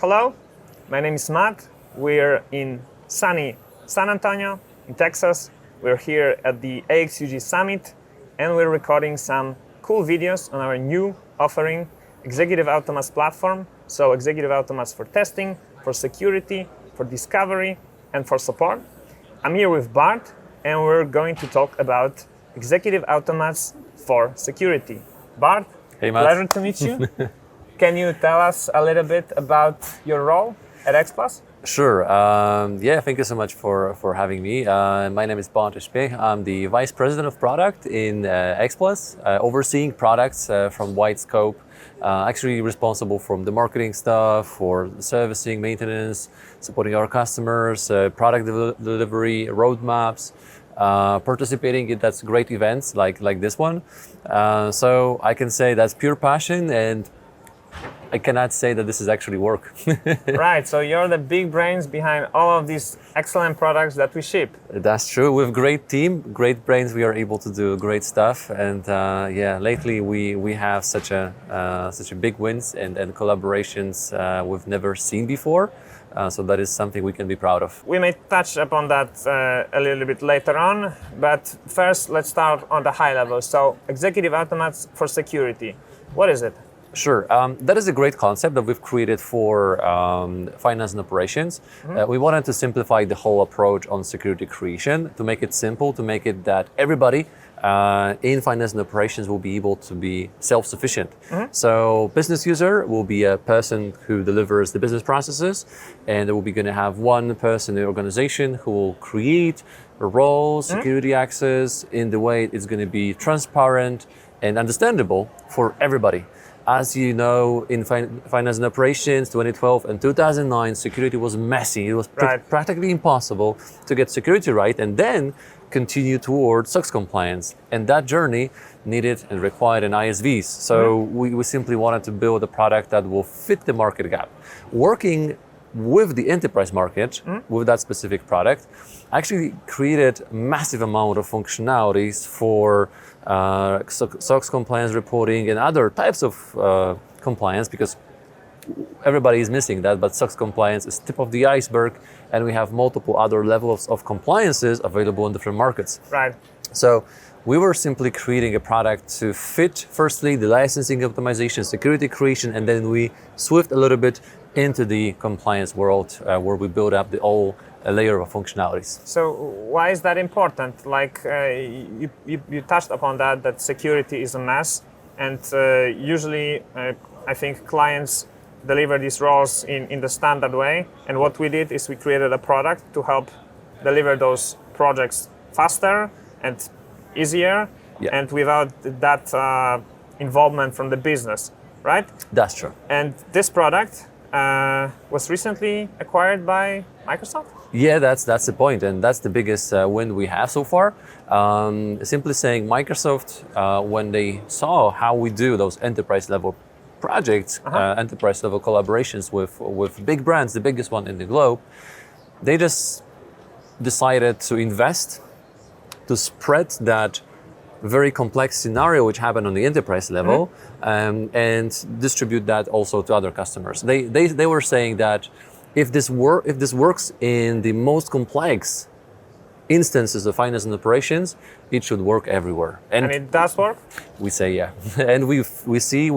Hello, my name is Matt. We're in sunny San Antonio in Texas. We're here at the AXUG Summit and we're recording some cool videos on our new offering, Executive Automats platform. So Executive Automats for testing, for security, for discovery, and for support. I'm here with Bart and we're going to talk about Executive Automats for security. Bart, hey, Matt. Pleasure to meet you. Can you tell us a little bit about your role at XPlus? Sure. Thank you so much for having me. My name is Bart Espé. I'm the Vice President of Product in XPlus, overseeing products from wide scope, actually responsible from the marketing stuff, for servicing, maintenance, supporting our customers, product delivery, roadmaps, participating in that's great events like this one. So I can say that's pure passion, and I cannot say that this is actually work. Right, so you're the big brains behind all of these excellent products that we ship. That's true. With great team, great brains, we are able to do great stuff. And lately we have such a big wins and collaborations we've never seen before. So that is something we can be proud of. We may touch upon that a little bit later on, but first let's start on the high level. So Executive Automats for security, what is it? Sure. That is a great concept that we've created for finance and operations. Mm-hmm. We wanted to simplify the whole approach on security creation, to make it simple, to make it that everybody in finance and operations will be able to be self-sufficient. Mm-hmm. So business user will be a person who delivers the business processes, and we'll be going to have one person in the organization who will create roles, security access in the way it's going to be transparent and understandable for everybody. As you know, in finance and operations, 2012 and 2009, security was messy. It was practically impossible to get security right and then continue towards SOX compliance. And that journey needed and required an ISVs. So we simply wanted to build a product that will fit the market gap. Working with the enterprise market, with that specific product, actually created massive amount of functionalities for SOX compliance reporting and other types of compliance, because everybody is missing that, but SOX compliance is tip of the iceberg, and we have multiple other levels of compliances available in different markets. Right. So we were simply creating a product to fit, firstly, the licensing optimization, security creation, and then we swift a little bit into the compliance world where we build up the whole layer of functionalities. So why is that important? Like you touched upon that security is a mess, and usually I think clients deliver these roles in the standard way, and what we did is we created a product to help deliver those projects faster and easier, and without that involvement from the business, right? That's true. And this product was recently acquired by Microsoft? Yeah, that's the point, and that's the biggest win we have so far. Simply saying, Microsoft, when they saw how we do those enterprise level projects, enterprise level collaborations with big brands, the biggest one in the globe, they just decided to invest to spread that very complex scenario which happened on the enterprise level, and distribute that also to other customers. They were saying that if this works in the most complex instances of finance and operations, it should work everywhere. And it does work? We say yeah. And we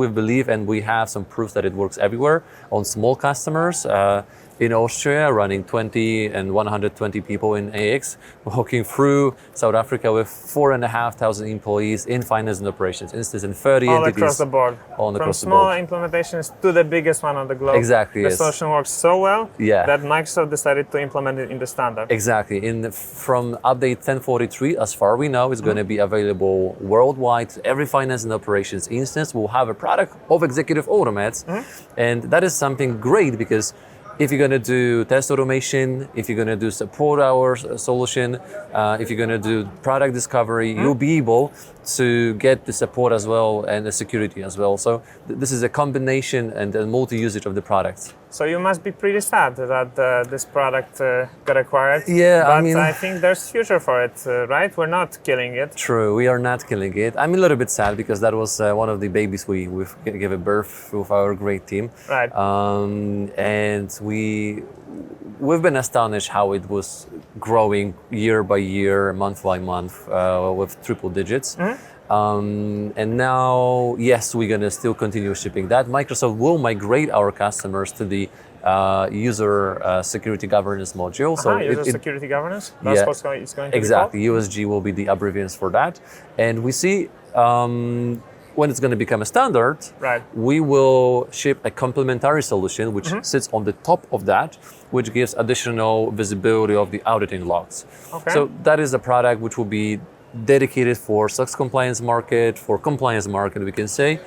believe, and we have some proof that it works everywhere on small customers. In Austria, running 20 and 120 people in AX, walking through South Africa with 4,500 employees in finance and operations, instance in 30 all entities. Across the board. From small implementations to the biggest one on the globe. Exactly. The solution works so well that Microsoft decided to implement it in the standard. Exactly. From update 1043, as far we know, it's going to be available worldwide. Every finance and operations instance will have a product of Executive Automats, and that is something great, because if you're going to do test automation, if you're going to do support hour solution, if you're going to do product discovery, you'll be able to get the support as well and the security as well. So this is a combination and a multi-usage of the products. So you must be pretty sad that this product got acquired. Yeah, but I mean, I think there's future for it, right? We're not killing it. True, we are not killing it. I'm a little bit sad because that was one of the babies we've given birth with our great team. Right. And we've been astonished how it was growing year by year, month by month, with triple digits. And now, yes, we're going to still continue shipping that. Microsoft will migrate our customers to the user security governance module. Security governance? That's what it's going to exactly. be called? USG will be the abbreviation for that. And we see when it's going to become a standard, right, we will ship a complementary solution which sits on the top of that, which gives additional visibility of the auditing logs. Okay. So that is a product which will be dedicated for SOX compliance market, for compliance market, we can say,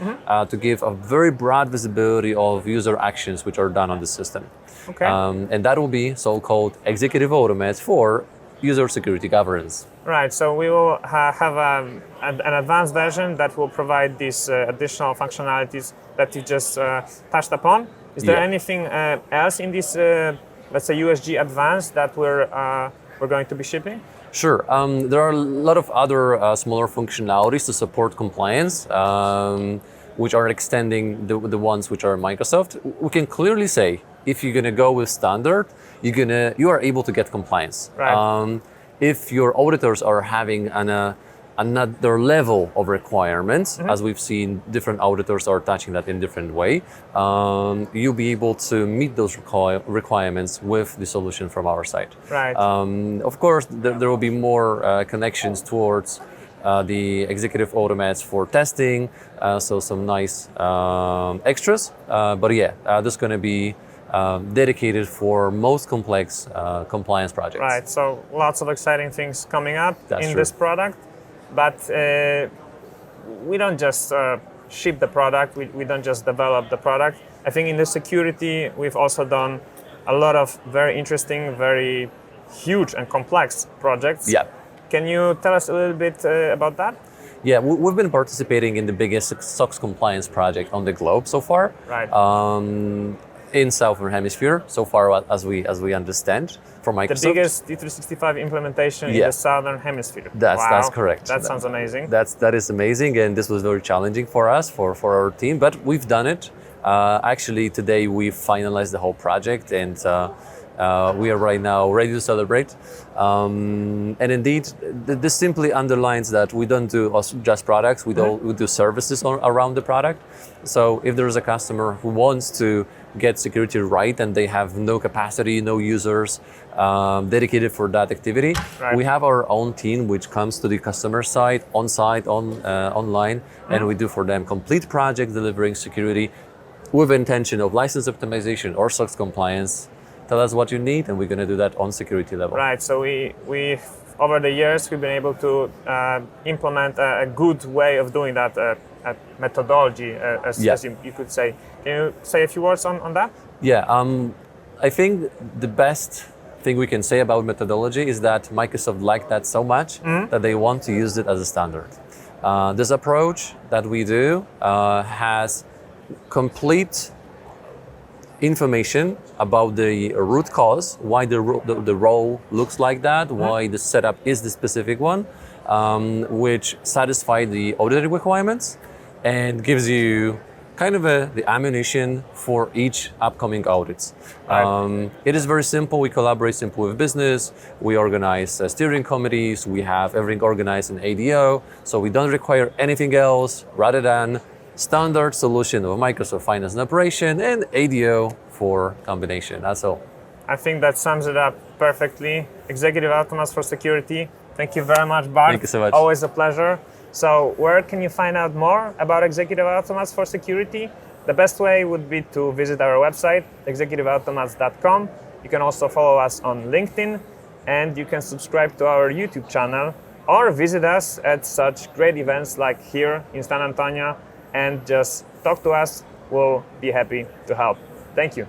to give a very broad visibility of user actions which are done on the system. Okay. And that will be so-called executive automates for user security governance. Right, so we will have an advanced version that will provide these additional functionalities that you just touched upon. Is there anything else in this, let's say, USG Advanced that we're going to be shipping? Sure. There are a lot of other smaller functionalities to support compliance, which are extending the ones which are Microsoft. We can clearly say, if you're going to go with standard, you are able to get compliance. Right. If your auditors are having another level of requirements, as we've seen, different auditors are touching that in different way, you'll be able to meet those requirements with the solution from our side. Right. Of course, there will be more connections towards the executive automates for testing, so some nice extras. But yeah, this is going to be dedicated for most complex compliance projects. Right, so lots of exciting things coming up in That's this product. But we don't just ship the product, we don't just develop the product. I think in the security, we've also done a lot of very interesting, very huge and complex projects. Yeah. Can you tell us a little bit about that? Yeah, we've been participating in the biggest SOX compliance project on the globe so far. Right. In Southern Hemisphere, so far as we understand from Microsoft. The biggest D365 implementation in the Southern Hemisphere. That's correct. That sounds amazing. That is amazing, and this was very challenging for us, for our team, but we've done it. Actually, today we finalized the whole project, and we are right now ready to celebrate. And indeed, this simply underlines that we don't do just products, we do services around the product. So if there is a customer who wants to get security right and they have no capacity, no users dedicated for that activity, we have our own team which comes to the customer side, on-site, online, and we do for them complete project delivering security with intention of license optimization or SOX compliance. Tell us what you need, and we're going to do that on security level. Right. So we over the years we've been able to implement a good way of doing that, a methodology, as you could say. Can you say a few words on that? Yeah. I think the best thing we can say about methodology is that Microsoft liked that so much that they want to use it as a standard. This approach that we do has complete information about the root cause, why the role looks like that, why the setup is the specific one, which satisfy the audit requirements and gives you kind of the ammunition for each upcoming audits. Right. It is very simple. We collaborate simply with business. We organize steering committees. We have everything organized in ADO. So we don't require anything else rather than standard solution of Microsoft Finance and Operation and ADO for combination. That's all. I think that sums it up perfectly. Executive Automates for Security. Thank you very much, Bart. Thank you so much. Always a pleasure. So where can you find out more about Executive Automates for Security? The best way would be to visit our website, executiveautomates.com. You can also follow us on LinkedIn, and you can subscribe to our YouTube channel or visit us at such great events like here in San Antonio and just talk to us. We'll be happy to help. Thank you.